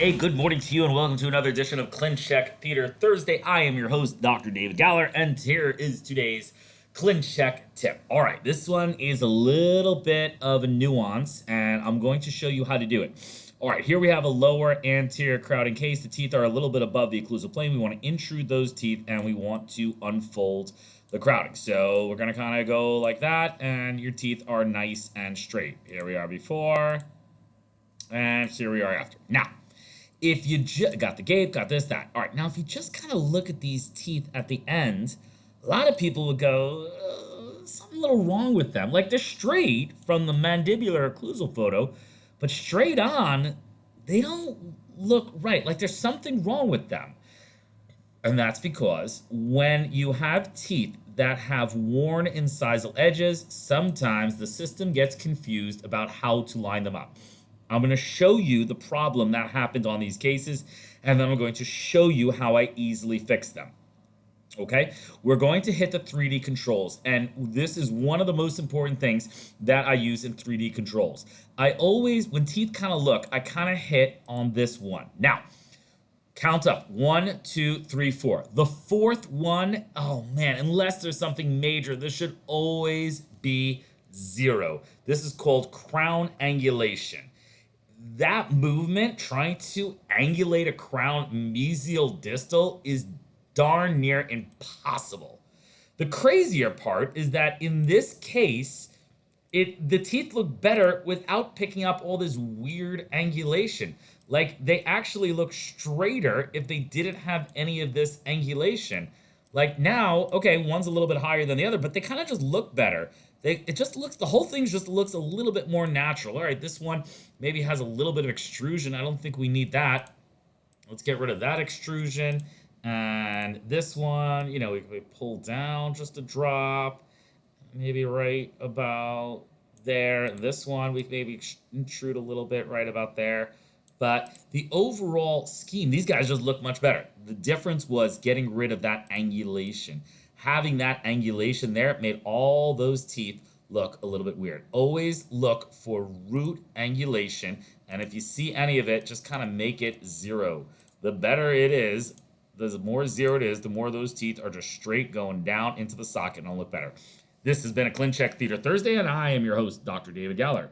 Hey, good morning to you and welcome to another edition of Clincheck Theater Thursday. I am your host, Dr. David Galler, and here is today's Clincheck tip. All right, this one is a little bit of a nuance, and I'm going to show you how to do it. All right, here we have a lower anterior crowding case. The teeth are a little bit above the occlusal plane. We want to intrude those teeth, and we want to unfold the crowding. So we're going to kind of go like that, and your teeth are nice and straight. Here we are before, and here we are after. Now, if you got the gape, got this, that. All right, now if you just kind of look at these teeth at the end, a lot of people would go, something a little wrong with them. Like they're straight from the mandibular occlusal photo, but straight on, they don't look right. Like there's something wrong with them. And that's because when you have teeth that have worn incisal edges, sometimes the system gets confused about how to line them up. I'm going to show you the problem that happened on these cases, and then I'm going to show you how I easily fix them. Okay, we're going to hit the 3D controls, and this is one of the most important things that I use in 3D controls. I always, when teeth kind of look, I kind of hit on this one. Now, count up. 1, 2, 3, 4. The fourth one, oh man, unless there's something major, this should always be 0. This is called crown angulation. That movement, trying to angulate a crown mesial distal, is darn near impossible. The crazier part is that in this case, the teeth look better without picking up all this weird angulation. Like they actually look straighter if they didn't have any of this angulation. Like now, okay, one's a little bit higher than the other, but they kind of just look better. It just looks, the whole thing just looks a little bit more natural. All right, this one maybe has a little bit of extrusion. I don't think we need that. Let's get rid of that extrusion. And this one, you know, we pull down just a drop, maybe right about there. And this one, we maybe intrude a little bit right about there. But the overall scheme, these guys just look much better. The difference was getting rid of that angulation. Having that angulation there made all those teeth look a little bit weird. Always look for root angulation, and if you see any of it, just kind of make it 0. The better it is, the more 0 it is, the more those teeth are just straight going down into the socket and will look better. This has been a Clincheck Theater Thursday, and I am your host, Dr. David Galler.